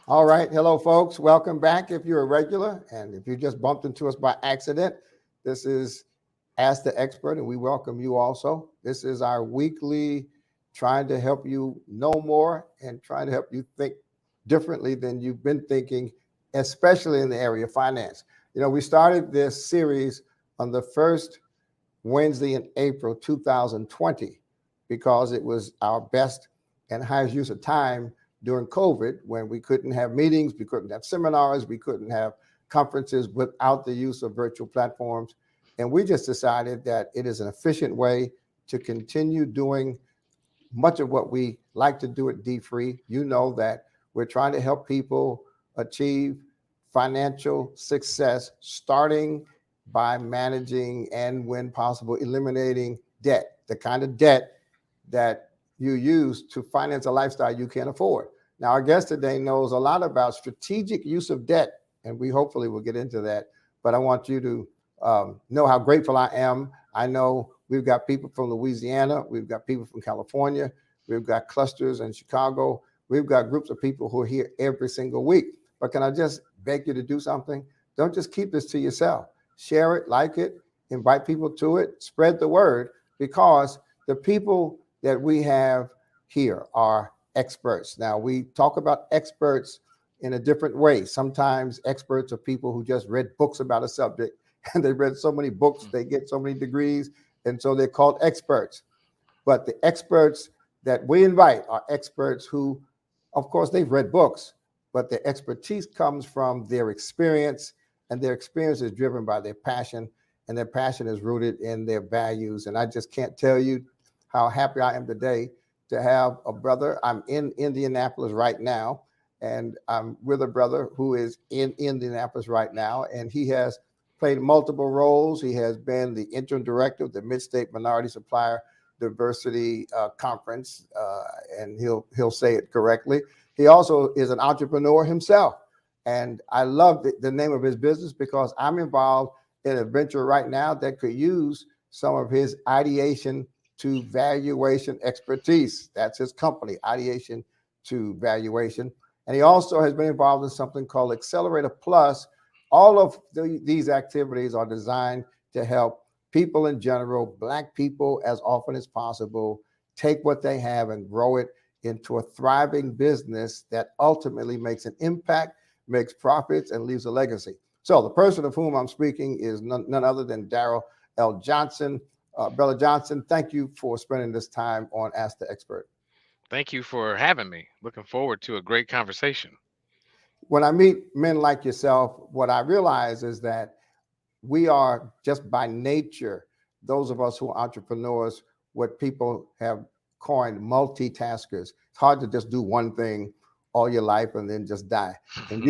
All right. Hello, folks. Welcome back if you're a regular. And if you just bumped into us by accident, this is Ask the Expert, and we welcome you also. This is our weekly trying to help you know more and trying to help you think differently than you've been thinking, especially in the area of finance. We started this series on the first Wednesday in April 2020 because it was our best and highest use of time during COVID when we couldn't have meetings, we couldn't have seminars, we couldn't have conferences without the use of virtual platforms. And we just decided that it is an efficient way to continue doing much of what we like to do at D Free. You know that we're trying to help people achieve financial success, starting by managing and, when possible, eliminating debt, the kind of debt that you use to finance a lifestyle you can't afford. Now, our guest today knows a lot about strategic use of debt, and we hopefully will get into that. But I want you to know how grateful I am. I know we've got people from Louisiana, we've got people from California, we've got clusters in Chicago, we've got groups of people who are here every single week. But can I just beg you to do something? Don't just keep this to yourself. Share it, like it, invite people to it, spread the word, because the people that we have here are experts. Now, we talk about experts in a different way. Sometimes experts are people who just read books about a subject, and they read so many books, they get so many degrees, and so they're called experts. But the experts that we invite are experts who, of course, they've read books, but their expertise comes from their experience, and their experience is driven by their passion, and their passion is rooted in their values. And I just can't tell you how happy I am today to have a brother. I'm in Indianapolis right now, and I'm with a brother who is in Indianapolis right now, and he has played multiple roles. He has been the interim director of the Mid-State Minority Supplier Diversity Conference, and he'll say it correctly. He also is an entrepreneur himself, and I love the name of his business because I'm involved in a venture right now that could use some of his ideation to valuation expertise. That's his company, Ideation to Valuation. And he also has been involved in something called Accelerator Plus. All of these activities are designed to help people in general, Black people as often as possible, take what they have and grow it into a thriving business that ultimately makes an impact, makes profits, and leaves a legacy. So the person of whom I'm speaking is none other than Daryle L. Johnson. Brother Johnson, thank you for spending this time on Ask the Expert. Thank you for having me. Looking forward to a great conversation. When I meet men like yourself, what I realize is that we are just by nature, those of us who are entrepreneurs, what people have coined multitaskers. It's hard to just do one thing all your life and then just die. And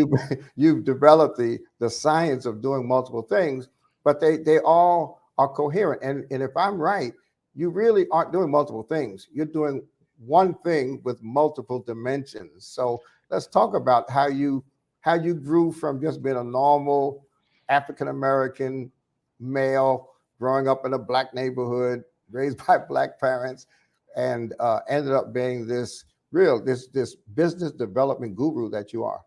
you've developed the science of doing multiple things, but they all are coherent. And if I'm right, you really aren't doing multiple things. You're doing one thing with multiple dimensions. So let's talk about how you grew from just being a normal African American male growing up in a Black neighborhood, raised by Black parents, and ended up being this business development guru that you are.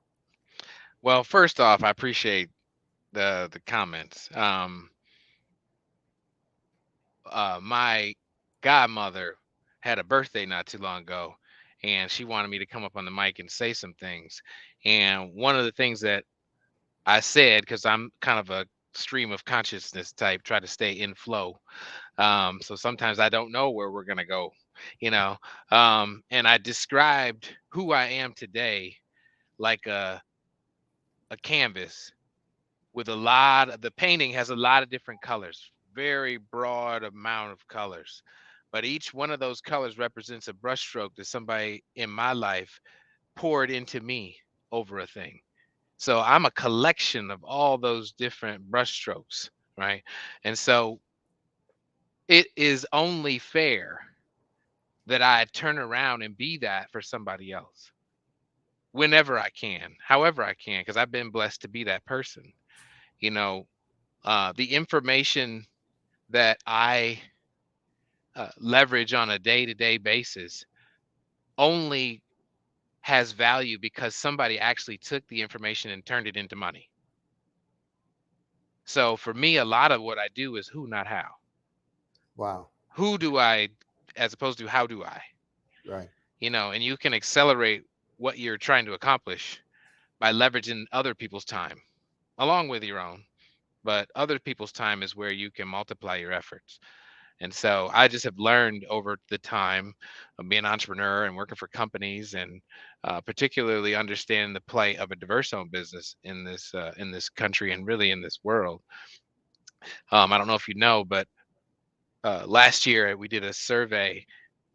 Well, first off, I appreciate the comments. My godmother had a birthday not too long ago, and she wanted me to come up on the mic and say some things. And one of the things that I said, because I'm kind of a stream of consciousness type, try to stay in flow. So sometimes I don't know where we're gonna go, you know. And I described who I am today like a canvas with a lot of the painting has a lot of different colors, very broad amount of colors. But each one of those colors represents a brushstroke that somebody in my life poured into me over a thing. So I'm a collection of all those different brushstrokes, right? And so it is only fair that I turn around and be that for somebody else whenever I can, however I can, because I've been blessed to be that person. You know, the information that I leverage on a day to day basis only has value because somebody actually took the information and turned it into money. So for me, a lot of what I do is who, not how. Wow. Who do I, as opposed to how do I? Right. And you can accelerate what you're trying to accomplish by leveraging other people's time along with your own. But other people's time is where you can multiply your efforts. And so I just have learned over the time of being an entrepreneur and working for companies, and particularly understanding the plight of a diverse-owned business in this country and really in this world. I don't know if you know, but last year we did a survey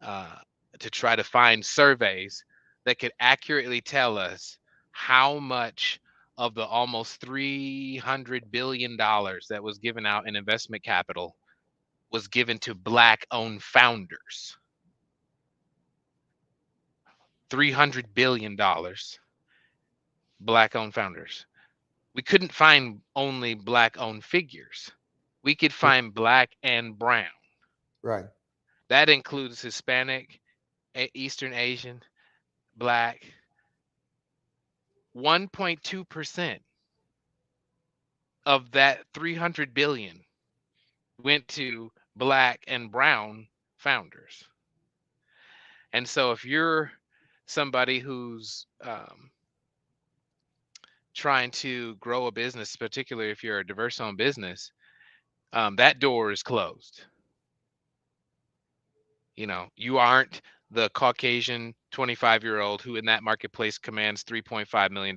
uh, to try to find surveys that could accurately tell us how much of the almost $300 billion that was given out in investment capital was given to Black-owned founders. $300 billion, Black-owned founders. We couldn't find only Black-owned figures. We could find Black and brown. Right. That includes Hispanic, Eastern Asian, Black. 1.2% of that 300 billion went to Black and brown founders. And so if you're somebody who's trying to grow a business, particularly if you're a diverse-owned business, that door is closed. You aren't the Caucasian 25-year-old who in that marketplace commands $3.5 million.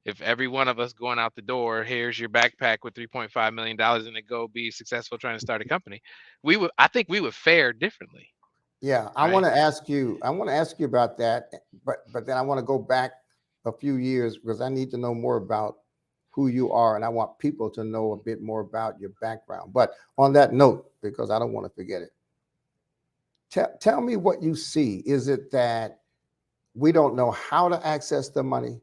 If every one of us going out the door, here's your backpack with $3.5 million and then go be successful trying to start a company, I think we would fare differently, Yeah, I right? want to ask you. I want to ask you about that, but then I want to go back a few years because I need to know more about who you are, and I want people to know a bit more about your background. But on that note, because I don't want to forget it, tell me what you see. Is it that we don't know how to access the money?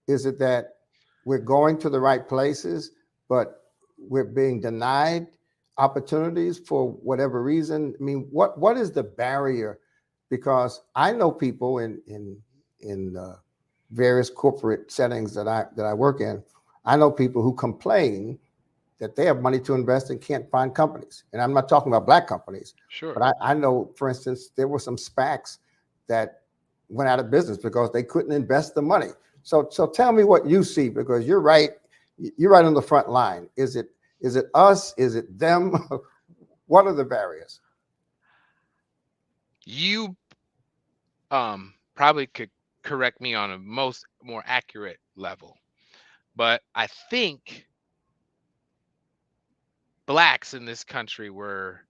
Is it that we're going to the right places, but we're being denied opportunities for whatever reason? I mean, what is the barrier? Because I know people in various corporate settings that I work in. I know people who complain that they have money to invest and can't find companies. And I'm not talking about black companies, Sure. but I know, for instance, there were some SPACs that went out of business because they couldn't invest the money. So tell me what you see, because you're right. You're right on the front line. Is it us? Is it them? What are the barriers? You probably could correct me on a more accurate level, but I think Blacks in this country were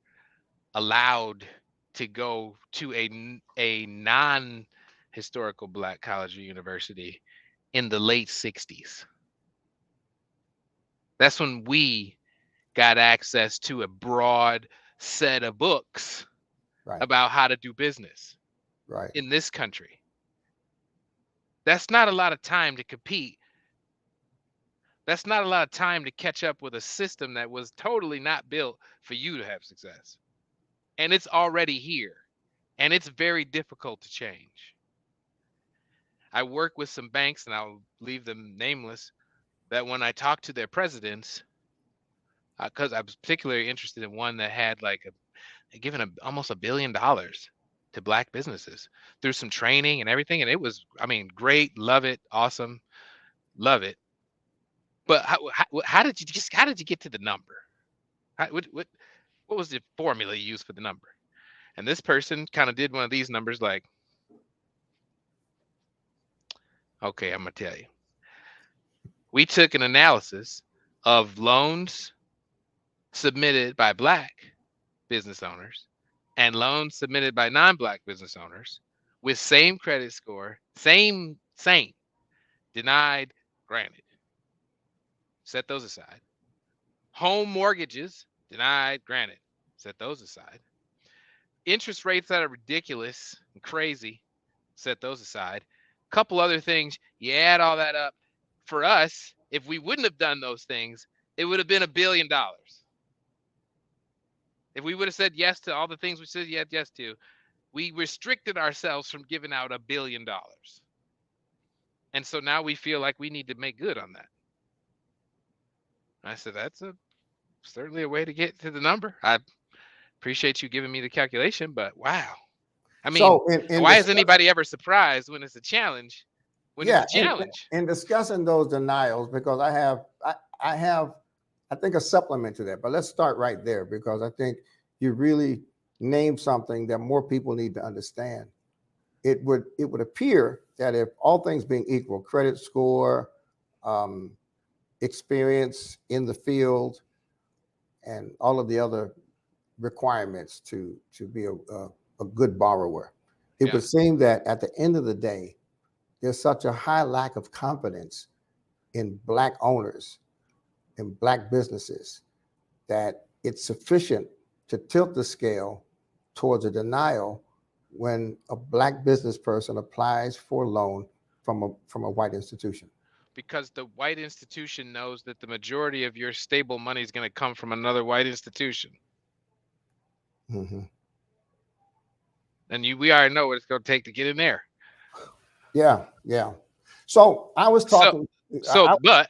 allowed to go to a non-historical Black college or university in the late 60s. That's when we got access to a broad set of books Right, about how to do business right, in this country. That's not a lot of time to compete. That's not a lot of time to catch up with a system that was totally not built for you to have success. And it's already here. And it's very difficult to change. I work with some banks, and I'll leave them nameless, that when I talk to their presidents, because I was particularly interested in one that had given almost $1 billion to Black businesses through some training and everything. And it was, I mean, great, love it, awesome, love it. But how did you get to the number? What was the formula you used for the number? And this person kind of did one of these numbers like, okay, I'm gonna tell you. We took an analysis of loans submitted by Black business owners and loans submitted by non-Black business owners with same credit score, same, denied, granted. Set those aside. Home mortgages, denied, granted. Set those aside. Interest rates that are ridiculous and crazy, set those aside. Couple other things, you add all that up. For us, if we wouldn't have done those things, it would have been $1 billion. If we would have said yes to all the things we said yes to, we restricted ourselves from giving out $1 billion. And so now we feel like we need to make good on that. I said, that's certainly a way to get to the number. I appreciate you giving me the calculation, but wow. I mean, So in why is discuss, anybody ever surprised when it's a challenge? When it's yeah, a challenge. in discussing those denials, because I have I think a supplement to that. But let's start right there because I think you really named something that more people need to understand. It would appear that if all things being equal, credit score, um, experience in the field, and all of the other requirements to be a good borrower, it Yeah. would seem that at the end of the day, there's such a high lack of confidence in Black owners and Black businesses that it's sufficient to tilt the scale towards a denial when a Black business person applies for a loan from a white institution. Because the white institution knows that the majority of your stable money is going to come from another white institution. Mm-hmm. And we already know what it's going to take to get in there. Yeah, yeah. So I was So, talking.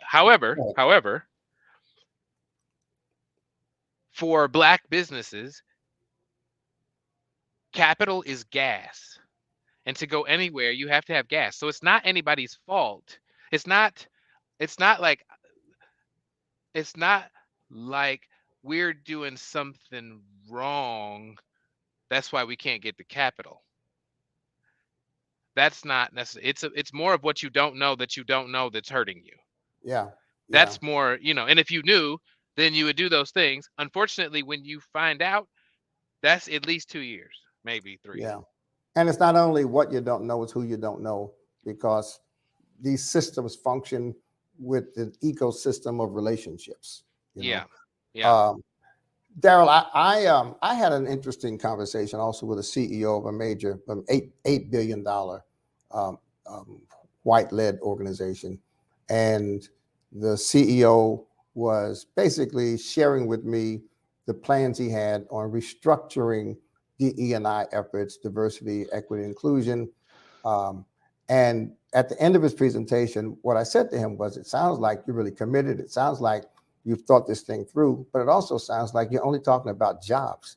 however, for Black businesses, capital is gas. And to go anywhere, you have to have gas. So it's not anybody's fault. It's not like we're doing something wrong. That's why we can't get the capital. That's not necessarily. It's more of what you don't know that you don't know that's hurting you. Yeah, yeah, That's more, and if you knew, then you would do those things. Unfortunately, when you find out, that's at least 2 years, maybe 3. yeah. And it's not only what you don't know, it's who you don't know, because these systems function with an ecosystem of relationships. You Yeah. know, Yeah. Daryle, I had an interesting conversation also with a CEO of a major $8 billion um, white led organization, and the CEO was basically sharing with me the plans he had on restructuring DE&I efforts, diversity, equity, inclusion. Um, and at the end of his presentation, what I said to him was, it sounds like you're really committed. It sounds like you've thought this thing through, but it also sounds like you're only talking about jobs.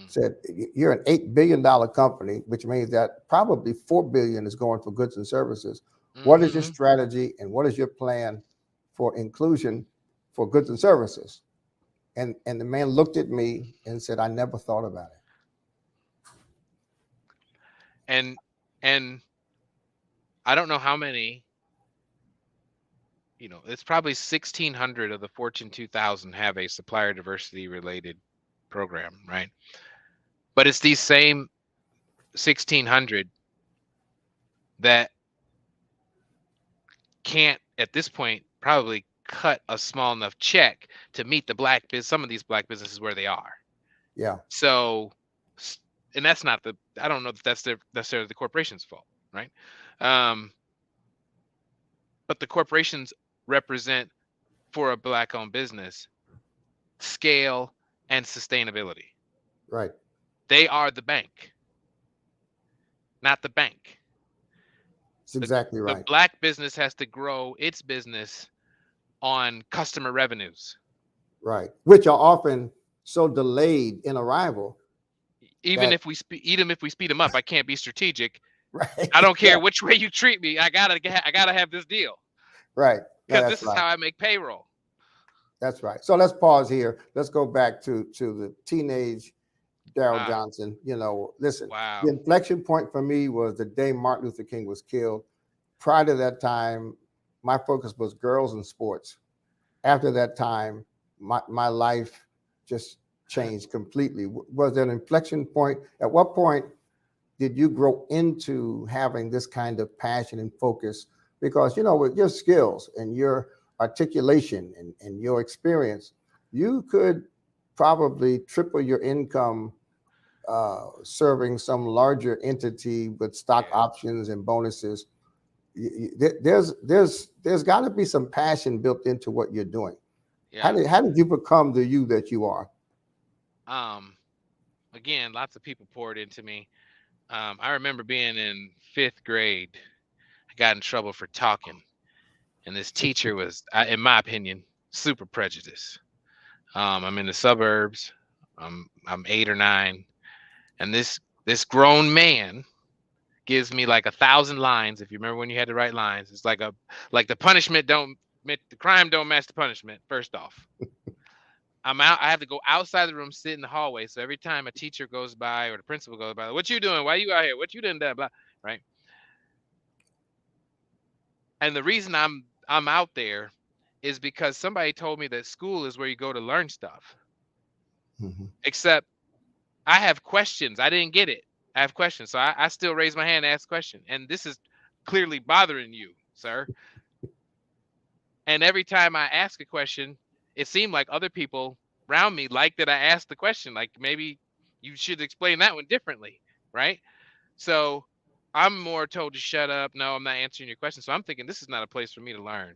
Said you're an $8 billion company, which means that probably $4 billion is going for goods and services. What is your strategy and what is your plan for inclusion for goods and services? And the man looked at me and said, I never thought about it. And I don't know how many, it's probably 1,600 of the Fortune 2000 have a supplier diversity related program, right? But it's these same 1,600 that can't at this point probably cut a small enough check to meet some of these Black businesses where they are. Yeah. So, and that's not I don't know if that's necessarily the corporation's fault, right? But the corporations represent, for a Black owned business, scale and sustainability. Right. They are the bank, not the bank. That's exactly The right. Black business has to grow its business on customer revenues. Right. Which are often so delayed in arrival. Even if we speed them up, I can't be strategic. Right. I don't care which way you treat me. I gotta have this deal. Right. No, Because that's this is right. how I make payroll. That's right. So let's pause here. Let's go back to the teenage Daryle Wow. Johnson. Listen, Wow. the inflection point for me was the day Martin Luther King was killed. Prior to that time, my focus was girls and sports. After that time, my life just changed completely. Was there an inflection point? At what point did you grow into having this kind of passion and focus? Because, with your skills and your articulation and your experience, you could probably triple your income serving some larger entity with stock options and bonuses. There's got to be some passion built into what you're doing. Yeah. How did you become the you that you are? again, lots of people poured into me. I remember being in 5th grade. I got in trouble for talking, and this teacher was, in my opinion, super prejudiced. I'm in the suburbs. I'm 8 or 9, and this grown man gives me like 1,000 lines. If you remember when you had to write lines, it's like the punishment don't the crime don't match the punishment. First off, I'm out. I have to go outside the room, sit in the hallway. So every time a teacher goes by or the principal goes by, what you doing? Why you out here? What you done? Blah, right? And the reason I'm out there is because somebody told me that school is where you go to learn stuff. Mhm. Except I have questions. I didn't get it. I have questions. So I still raise my hand and ask a question. And this is clearly bothering you, sir. And every time I ask a question, it seemed like other people around me like that I asked the question. Like maybe you should explain that one differently, right? So I'm more told to shut up. No, I'm not answering your question. So I'm thinking this is not a place for me to learn.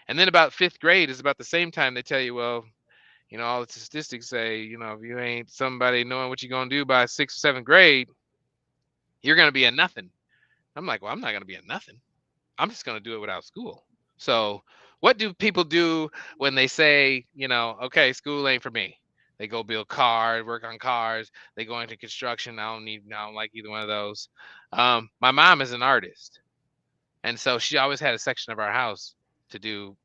And then about 5th grade is about the same time they tell you, well, all the statistics say, if you ain't somebody knowing what you're gonna do by 6th or 7th grade, you're gonna be a nothing. I'm like, well, I'm not gonna be a nothing. I'm just gonna do it without school. So what do people do when they say, okay, school ain't for me? They go build cars, work on cars. They go into construction. I don't like either one of those. My mom is an artist, and so she always had a section of our house to do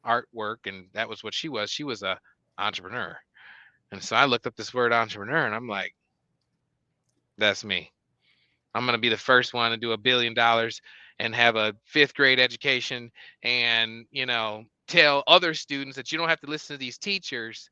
artwork, and that was what she was. She was a entrepreneur, and so I looked up this word entrepreneur, and I'm like, that's me. I'm going to be the first one to do $1 billion and have a 5th grade education and, tell other students that you don't have to listen to these teachers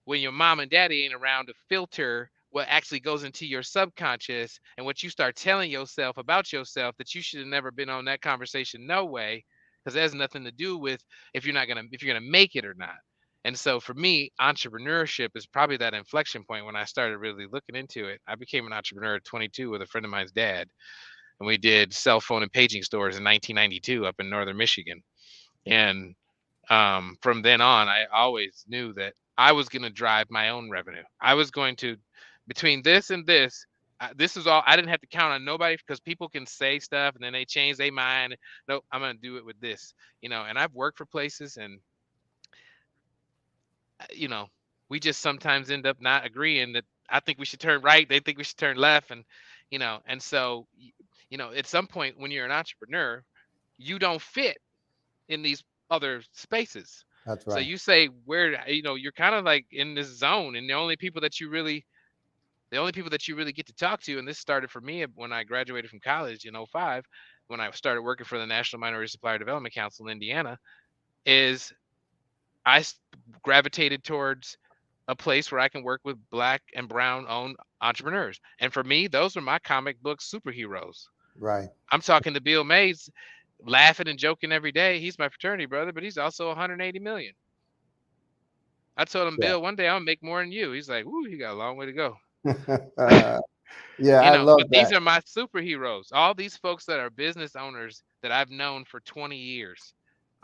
when your mom and daddy ain't around to filter what actually goes into your subconscious and what you start telling yourself about yourself that you should have never been on that conversation. No way, because it has nothing to do with if you're gonna make it or not. And so for me, entrepreneurship is probably that inflection point when I started really looking into it. I became an entrepreneur at 22 with a friend of mine's dad, and we did cell phone and paging stores in 1992 up in northern Michigan. And from then on, I always knew that I was going to drive my own revenue. I was going to, between this and this, this is all. I didn't have to count on nobody because people can say stuff and then they change their mind. No, I'm going to do it with this, And I've worked for places, and you know, we just sometimes end up not agreeing that I think we should turn right, they think we should turn left, and so at some point when you're an entrepreneur, you don't fit in these other spaces. That's So right. you say where you're kind of like in this zone, and the only people that you really get to talk to, and this started for me when I graduated from college in '05, when I started working for the National Minority Supplier Development Council in Indiana, is I gravitated towards a place where I can work with black and brown owned entrepreneurs. And for me, those are my comic book superheroes. Right. I'm talking to Bill Mays, laughing and joking every day. He's my fraternity brother, but he's also 180 million. I told him, Yeah. Bill, one day I'll make more than you. He's like, "Ooh, you got a long way to go." Yeah, I love But these that. are my superheroes. All these folks that are business owners that I've known for 20 years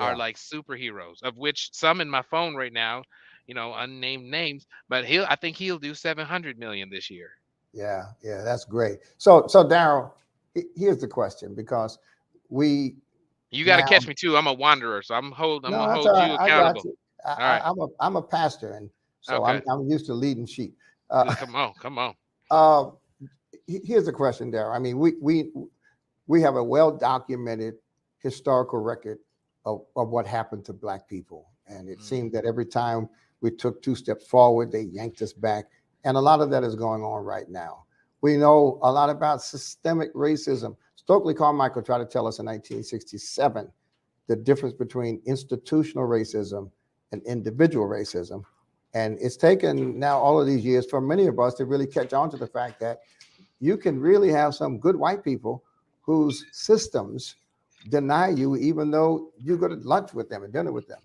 are Yeah. like superheroes, of which some in my phone right now, unnamed names, but I think he'll do 700 million this year. Yeah. Yeah. That's great. So Daryle, here's the question, because we You got to now, catch me too. I'm a wanderer, so I'm no, gonna that's hold all right. you I got accountable. you. All right. I'm a pastor, and so Okay. I'm used to leading sheep. Uh, Come on. Come on. uh, Here's the question, Daryle. I mean, we have a well documented historical record of what happened to Black people. And it Mm, seemed that every time we took 2 steps forward, they yanked us back. And a lot of that is going on right now. We know a lot about systemic racism. Stokely Carmichael tried to tell us in 1967 the difference between institutional racism and individual racism. And it's taken now all of these years for many of us to really catch on to the fact that you can really have some good white people whose systems deny you, even though you go to lunch with them and dinner with them.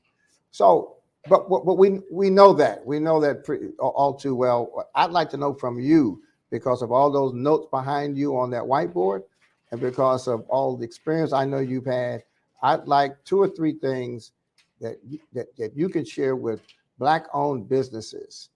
So, but we know that all too well. I'd like to know from you, because of all those notes behind you on that whiteboard, and because of all the experience I know you've had. I'd like 2 or 3 things that you can share with Black-owned businesses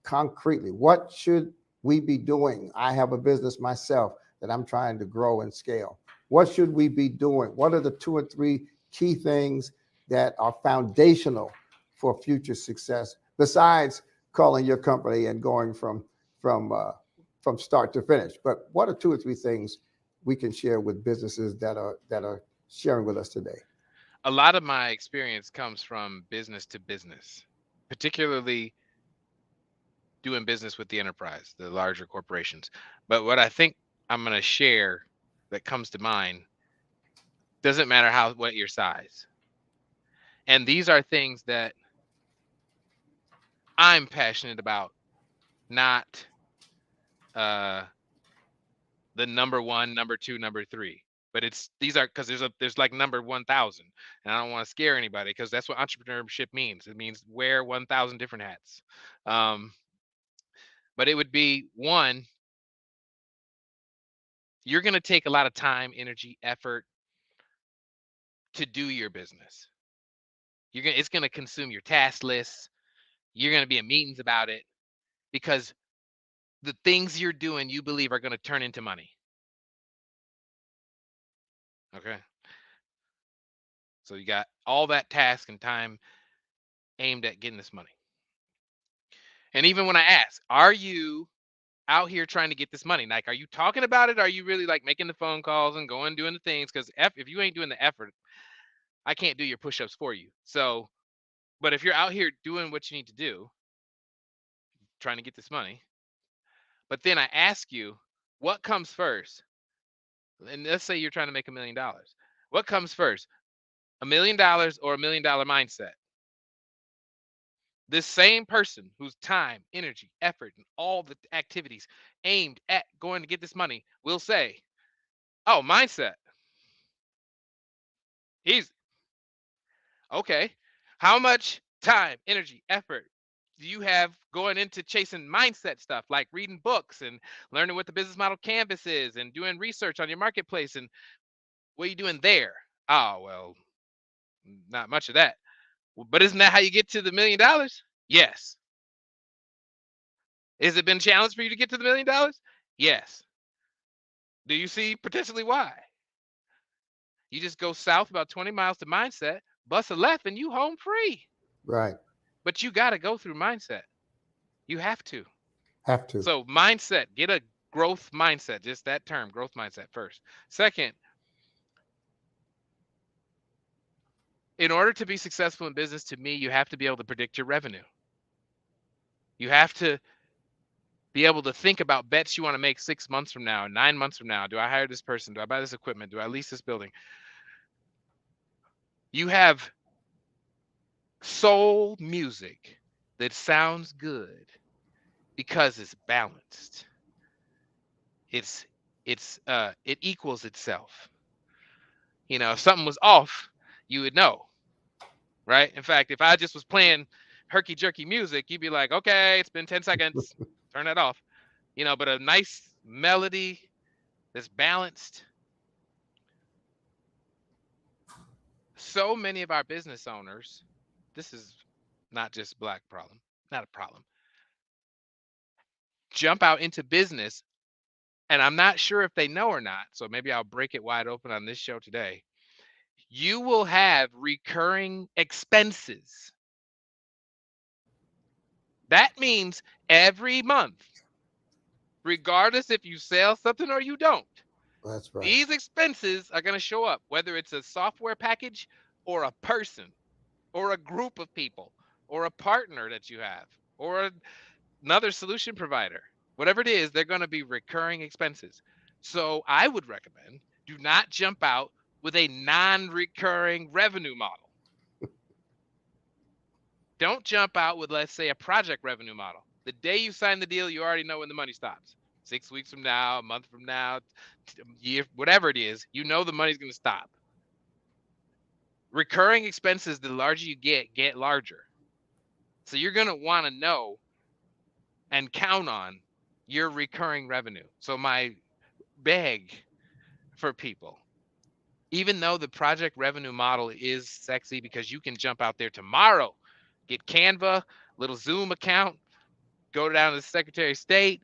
concretely, what should we be doing? I have a business myself that I'm trying to grow and scale. What should we be doing? What are the two or three key things that are foundational for future success besides calling your company and going from uh, from start to finish? But what are two or three things we can share with businesses that are sharing with us today? A lot of my experience comes from business to business, particularly doing business with the enterprise, the larger corporations. But what I think I'm going to share that comes to mind doesn't matter what your size. And these are things that I'm passionate about, not uh the number one, number two, number three. But these are because there's like number 1,000, and I don't want to scare anybody because that's what entrepreneurship means. It means wear 1,000 different hats. Um, but it would be one, you're going to take a lot of time, energy, effort to do your business. It's going to consume your task lists. You're going to be in meetings about it because the things you're doing, you believe are going to turn into money. Okay. So you got all that task and time aimed at getting this money. And even when I ask, are you out here trying to get this money? Like, are you talking about it? Are you really like making the phone calls and going doing the things? Because if you ain't doing the effort, I can't do your push-ups for you. So, but if you're out here doing what you need to do, trying to get this money, but then I ask you, what comes first? And let's say you're trying to make $1 million. What comes first? $1 million or $1 million mindset? This same person whose time, energy, effort, and all the activities aimed at going to get this money will say, oh, mindset. Easy. Okay. How much time, energy, effort do you have going into chasing mindset stuff like reading books and learning what the business model canvas is and doing research on your marketplace? And what are you doing there? Oh, well, not much of that. But isn't that how you get to the $1 million? Yes. Has it been a challenge for you to get to the $1 million? Yes. Do you see potentially why? You just go south about 20 miles to mindset, bust a left, and you home free. Right. But you got to go through mindset. You have to. Have to. So mindset, get a growth mindset, just that term, growth mindset first. Second, in order to be successful in business, to me, you have to be able to predict your revenue. You have to be able to think about bets you want to make 6 months from now, 9 months from now. Do I hire this person? Do I buy this equipment? Do I lease this building? You have soul music that sounds good because it's balanced. It equals itself. If something was off, you would know, right? In fact, if I just was playing herky jerky music, you'd be like, okay, it's been 10 seconds, turn that off. But a nice melody that's balanced. So many of our business owners, this is not just Black problem, not a problem, jump out into business, and I'm not sure if they know or not, so maybe I'll break it wide open on this show today. You will have recurring expenses. That means every month, regardless if you sell something or you don't, That's right. these expenses are going to show up, whether it's a software package or a person or a group of people or a partner that you have or another solution provider. Whatever it is, they're going to be recurring expenses. So I would recommend do not jump out with a non-recurring revenue model. Don't jump out with, let's say, a project revenue model. The day you sign the deal, you already know when the money stops. 6 weeks from now, a month from now, year, whatever it is, you know the money's going to stop. Recurring expenses, the larger you get larger. So you're going to want to know and count on your recurring revenue. So my beg for people, even though the project revenue model is sexy because you can jump out there tomorrow, get Canva, little Zoom account, go down to the Secretary of State,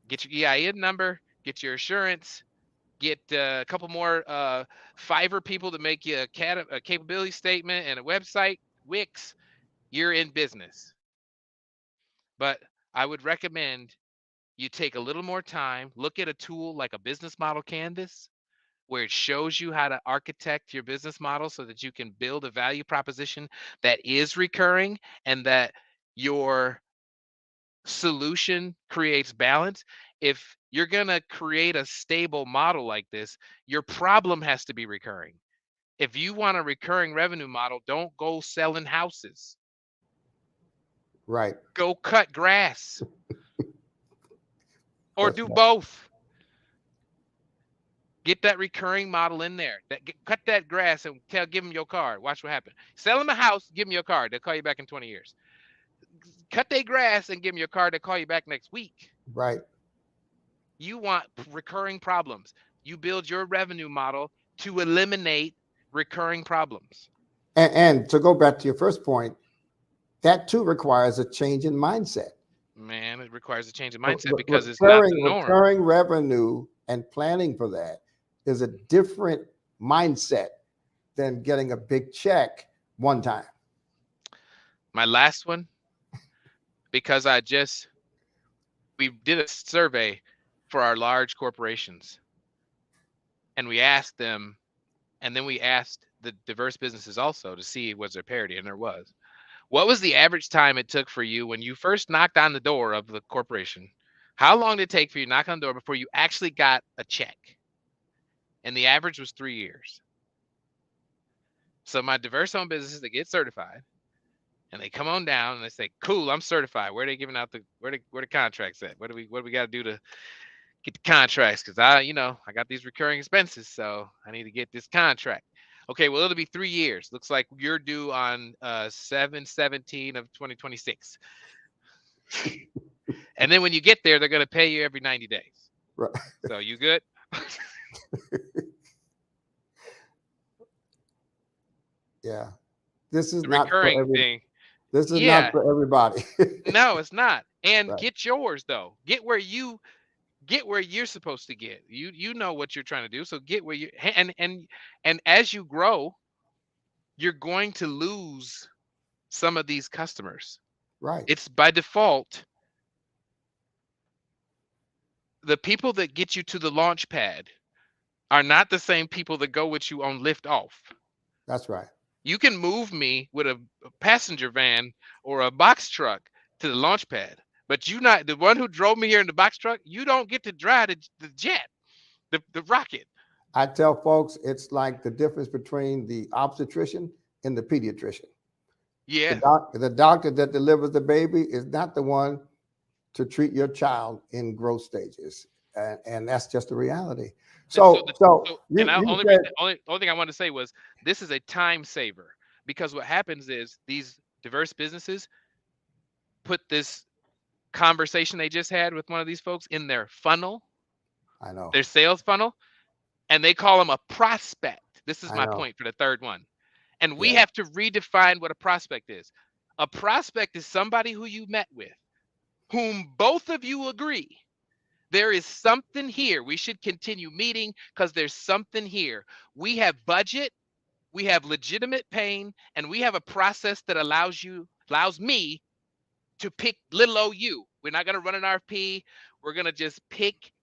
get your EIN number, get your insurance, get a couple more Fiverr people to make you a capability statement and a website, Wix, you're in business. But I would recommend you take a little more time, look at a tool like a business model canvas, where it shows you how to architect your business model so that you can build a value proposition that is recurring and that your solution creates balance. If you're going to create a stable model like this, your problem has to be recurring. If you want a recurring revenue model, don't go selling houses. Right. Go cut grass or That's do right. both. Get that recurring model in there. Cut that grass and give them your card. Watch what happens. Sell them a house, give them your card. They'll call you back in 20 years. Cut their grass and give them your card. They'll call you back next week. Right. You want recurring problems. You build your revenue model to eliminate recurring problems. And to go back to your first point, that too requires a change in mindset. Man, it requires a change of mindset because it's not the Recurring, norm. recurring revenue and planning for that is a different mindset than getting a big check one time. My last one, because we did a survey for our large corporations, and we asked them, and then we asked the diverse businesses also to see was there parity, and there was. What was the average time it took for you when you first knocked on the door of the corporation? How long did it take for you to knock on the door before you actually got a check? And the average was 3 years. So my diverse owned businesses, they get certified and they come on down and they say, cool, I'm certified. Where are they giving out where the contracts at? What do we got to do to get the contracts? Because I got these recurring expenses, so I need to get this contract. Okay, well, it'll be 3 years. Looks like you're due on 7/17 of 2026. And then when you get there, they're going to pay you every 90 days. Right. So you good? Yeah. This is The not for recurring thing. this is Yeah. not for everybody. No, it's not. And Right. get yours though. Get where you're supposed to get. You know what you're trying to do. So get where you and as you grow, you're going to lose some of these customers. Right. It's by default. The people that get you to the launch pad are not the same people that go with you on lift off. That's right. You can move me with a passenger van or a box truck to the launch pad, but you not the one who drove me here in the box truck. You don't get to drive the jet, the rocket. I tell folks it's like the difference between the obstetrician and the pediatrician. Yeah. The doctor that delivers the baby is not the one to treat your child in growth stages. And that's just the reality. So And you said, only thing I wanted to say was this is a time saver, because what happens is these diverse businesses put this conversation they just had with one of these folks in their funnel, I know, their sales funnel, and they call them a prospect. This is I my know. point for the third one. And we Yeah. have to redefine what a prospect is. A prospect is somebody who you met with, whom both of you agree there is something here. We should continue meeting because there's something here. We have budget, we have legitimate pain, and we have a process that allows me to pick little OU. We're not going to run an RFP. We're going to just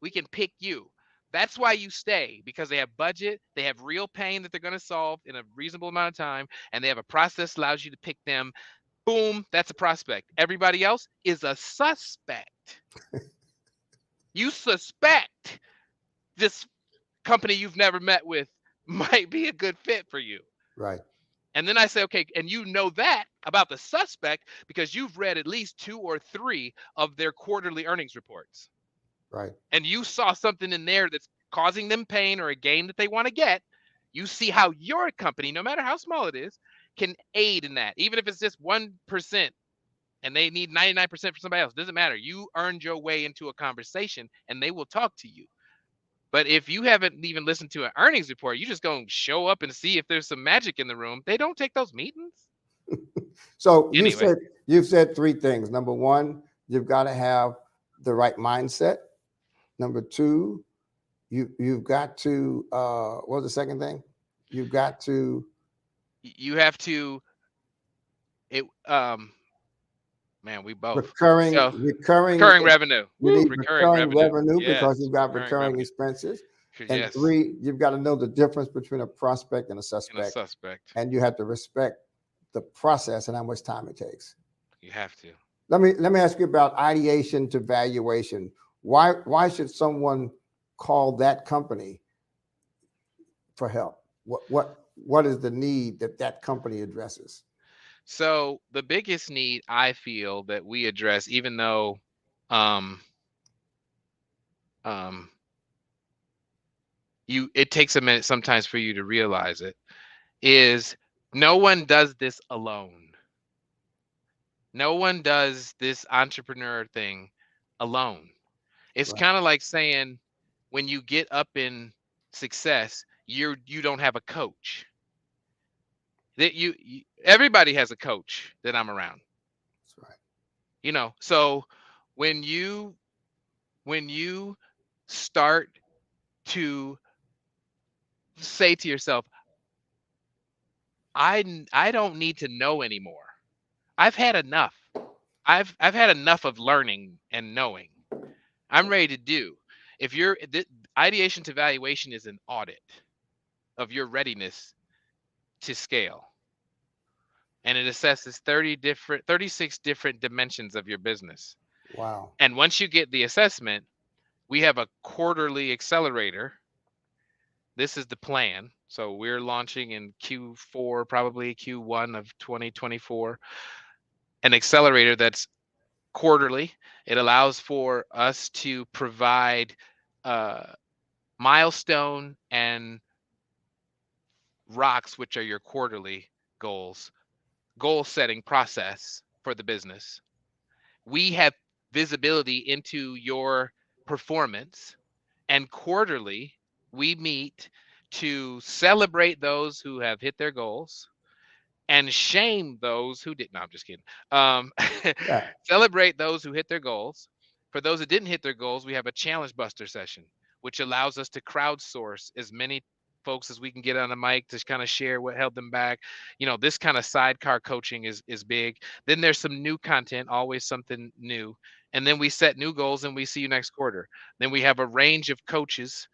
we can pick you. That's why you stay, because they have budget, they have real pain that they're going to solve in a reasonable amount of time, and they have a process that allows you to pick them. Boom, that's a prospect. Everybody else is a suspect. You suspect this company you've never met with might be a good fit for you. Right. And then I say, okay, and you know that about the suspect because you've read at least 2 or 3 of their quarterly earnings reports. Right. And you saw something in there that's causing them pain or a gain that they want to get. You see how your company, no matter how small it is, can aid in that. Even if it's just 1% and they need 99% for somebody else, doesn't matter. You earned your way into a conversation and they will talk to you. But if you haven't even listened to an earnings report, you just going to show up and see if there's some magic in the room. They don't take those meetings. So Anyway. you've said 3 things. Number one, you've got to have the right mindset. Number two, you've got to what was the second thing? You've got to You have to it man, we both. recurring So recurring recurring revenue. you Woo, need recurring recurring revenue. revenue because Yes, you've got recurring recurring revenue. expenses. And Yes, three, you've got to know the difference between a prospect and a and a suspect. suspect. And you have to respect the process and how much time it takes. You have to. Let me ask you about ideation to valuation. Why should someone call that company for help? What is the need that that company addresses? So the biggest need I feel that we address, even though um um it takes a minute sometimes for you to realize it, is no one does this alone. No one does this entrepreneur thing alone. It's Right. kind of like saying when you get up in success, you don't have a coach. That everybody has a coach that I'm around. That's right. So when you when you start to say to yourself, I don't need to know anymore. I've had enough. I've had enough of learning and knowing. I'm ready to do. If you're ideation to valuation is an audit of your readiness to scale, and it assesses 36 different dimensions of your business. Wow. And once you get the assessment, we have a quarterly accelerator. This is the plan. So we're launching in Q4, probably Q1 of 2024, an accelerator that's quarterly. It allows for us to provide uh, milestone and rocks, which are your quarterly goal setting process for the business. We have visibility into your performance, and quarterly we meet to celebrate those who have hit their goals and shame those who did. No, I'm just kidding. Yeah. Celebrate those who hit their goals. For those that didn't hit their goals, we have a challenge buster session, which allows us to crowdsource as many folks as we can get on the mic to kind of share what held them back. This kind of sidecar coaching is big. Then there's some new content, always something new. And then we set new goals and we see you next quarter. Then we have a range of coaches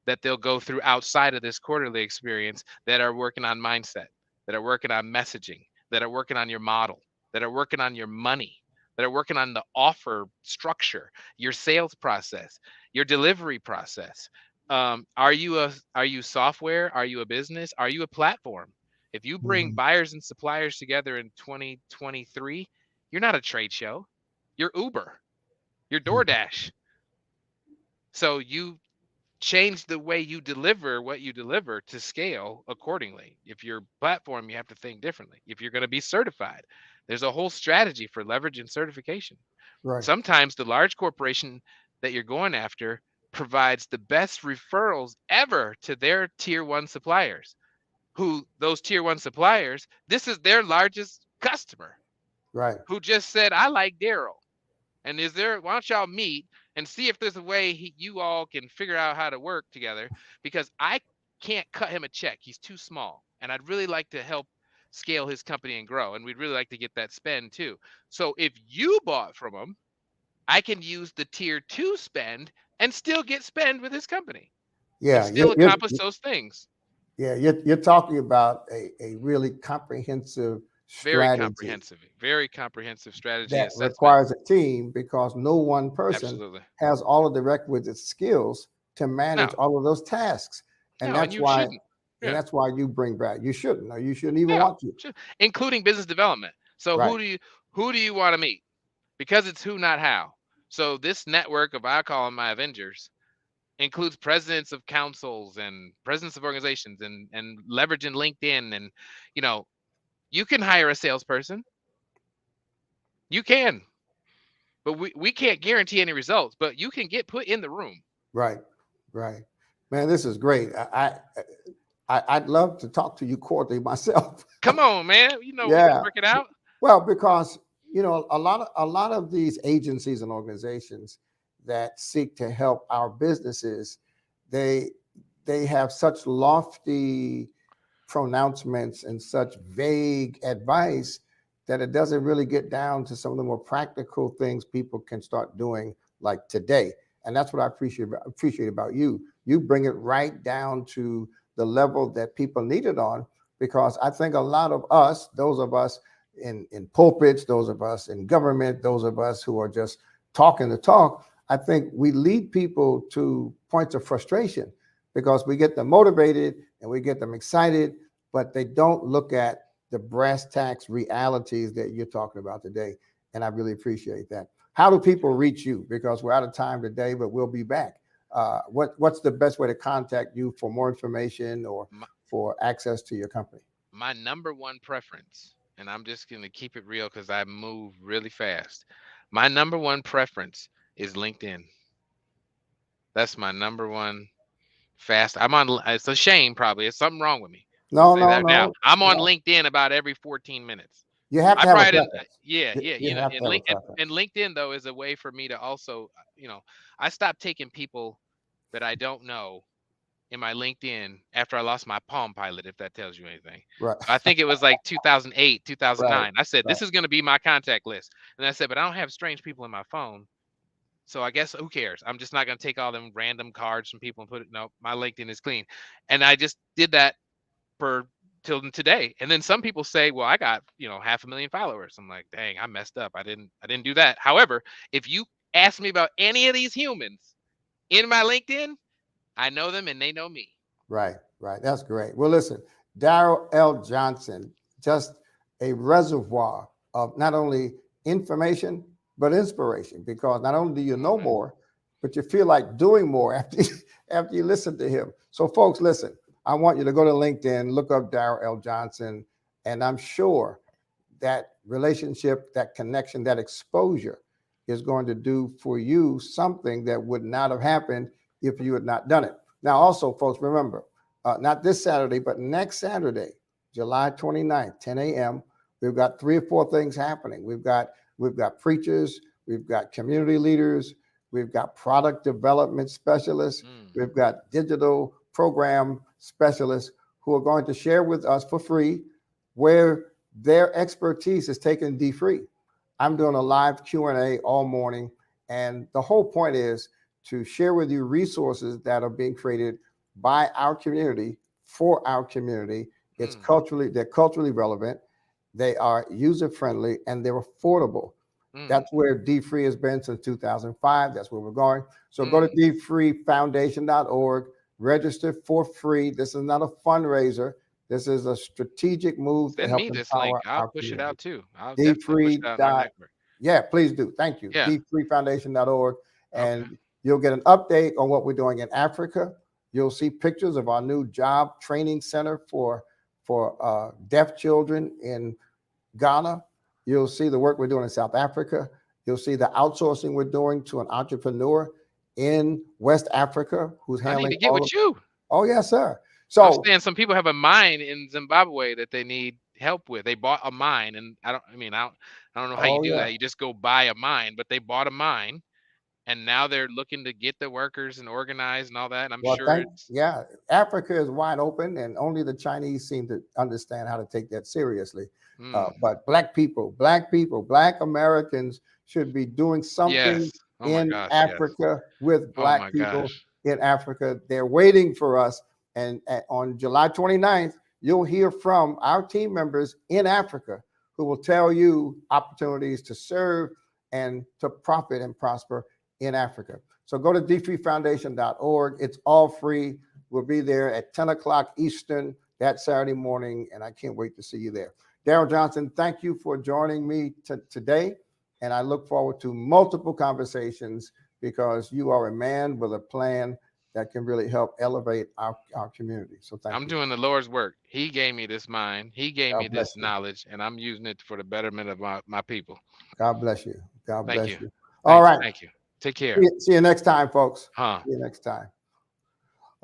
that they'll go through outside of this quarterly experience that are working on mindset, that are working on messaging, that are working on your model, that are working on your money, that are working on the offer structure, your sales process, your delivery process. Are you software? Are you a business? Are you a platform? If you bring Mhm. buyers and suppliers together in 2023, you're not a trade show. You're Uber. You're DoorDash. So you change the way you deliver what you deliver to scale accordingly. If you're platform, you have to think differently. If you're going to be certified, there's a whole strategy for leverage and certification. Right. Sometimes the large corporation that you're going after provides the best referrals ever to their tier one suppliers, who those tier one suppliers, this is their largest customer, Right. who just said, I like Daryle. And why don't y'all meet and see if there's a way you all can figure out how to work together? Because I can't cut him a check. He's too small. And I'd really like to help scale his company and grow. And we'd really like to get that spend too. So if you bought from him, I can use the tier two spend and still get spend with his company and Yeah. still accomplish those things. Yeah. You're talking about a really comprehensive strategy Very comprehensive strategy that assessment. requires a team because no one person Absolutely. has all of the requisite skills to manage No, all of those tasks. And no, and that's you why shouldn't. and Yeah. that's why you bring back. You shouldn't, or you shouldn't even Yeah, want to. sure. Including business development. So Right. who do you want to meet? Because it's who, not how. So this network of, I call them my Avengers, includes presidents of councils and presidents of organizations and leveraging LinkedIn. And you know, you can hire a salesperson. You can, but we can't guarantee any results. But you can get put in the room. Right. Right. Man, this is great. I'd love to talk to you quarterly myself. Come on, man. We can Yeah. work it out. Well, because a lot of these agencies and organizations that seek to help our businesses, they they have such lofty pronouncements and such vague advice that it doesn't really get down to some of the more practical things people can start doing like today. And that's what I appreciate about you. You bring it right down to the level that people need it on, because I think a lot of us, those of us in pulpits, those of us in government, those of us who are just talking the talk, I think we lead people to points of frustration because we get them motivated and we get them excited, but they don't look at the brass tacks realities that you're talking about today. And I really appreciate that. How do people reach you? Because we're out of time today, but we'll be back. What's the best way to contact you for more information or My, for access to your company? my number one preference, and I'm just going to keep it real because I move really fast. My number one preference is LinkedIn. That's my number one fast. I'm on. It's a shame, probably. It's something wrong with me. I'm gonna No, say no, that now. no, I'm on no. LinkedIn about every 14 minutes. You have I to have a probably didn't. preference. Yeah, You yeah. you have to And have a link preference. and LinkedIn though is a way for me to also, I stopped taking people that I don't know in my LinkedIn after I lost my Palm Pilot, if that tells you anything. Right, So I think it was like 2008, right, 2009. I said right, this is going to be my contact list, and I said, but I don't have strange people in my phone. So I guess who cares? I'm just not going to take all them random cards from people and put it. No, my LinkedIn is clean, and I just did that for till today. And then some people say, well, I got, 500,000 followers. I'm like, dang, I messed up. I didn't do that. However, if you ask me about any of these humans in my LinkedIn, I know them and they know me. right, right. That's great. Well, listen, Daryle L. Johnson, just a reservoir of not only information but inspiration. Because not only do you Come on, know man. more, but you feel like doing more after you listen to him. So, folks, listen. I want you to go to LinkedIn, look up Daryle L. Johnson, and I'm sure that relationship, that connection, that exposure is going to do for you something that would not have happened if you had not done it. Now, also, folks, remember, not this Saturday, but next Saturday, July 29th, 10 a.m., we've got 3 or 4 things happening. We've got preachers, we've got community leaders, we've got product development specialists, Mm, we've got digital program specialists who are going to share with us for free where their expertise is taken D free. I'm doing a live Q&A all morning, and the whole point is to share with you resources that are being created by our community for our community. mm, They're culturally relevant, they are user friendly, and they're affordable. mm, That's where D Free has been since 2005. That's where we're going. So go to mm. dfreefoundation.org, register for free. This is not a fundraiser. This is a strategic move to Send help me this link. empower I'll our push it community. out too. I'll D definitely push Free it out in my dot network. Yeah, please do. Thank you. Yeah. dfreefoundation.org. Okay. And you'll get an update on what we're doing in Africa. You'll see pictures of our new job training center for deaf children in Ghana. You'll see the work we're doing in South Africa. You'll see the outsourcing we're doing to an entrepreneur in West Africa who's I need handling to get all of. with you. Oh, yes, sir. I'm So, saying some people have a mine in Zimbabwe that they need help with. They bought a mine, and I don't know how you oh, do yeah. that. You just go buy a mine, but they bought a mine, and now they're looking to get the workers and organize and all that. And I'm Well, sure it's. yeah, Africa is wide open, and only the Chinese seem to understand how to take that seriously. Mm, But Black Americans should be doing something yes. Oh my in gosh. Yes. Africa with Oh Black my people gosh. in Africa. They're waiting for us. And on July 29th, you'll hear from our team members in Africa who will tell you opportunities to serve and to profit and prosper in Africa. So go to dfreefoundation.org. It's all free. We'll be there at 10 o'clock Eastern that Saturday morning, and I can't wait to see you there. Daryle Johnson, thank you for joining me today, and I look forward to multiple conversations because you are a man with a plan that can really help elevate our community. So thank I'm you. doing the Lord's work. He gave me this mind. He gave God me bless this you. knowledge, and I'm using it for the betterment of my people. God bless you. God Thank bless you. you. All Thank you. right. Thank you. Take care. See you next time, folks. Huh. See you next time.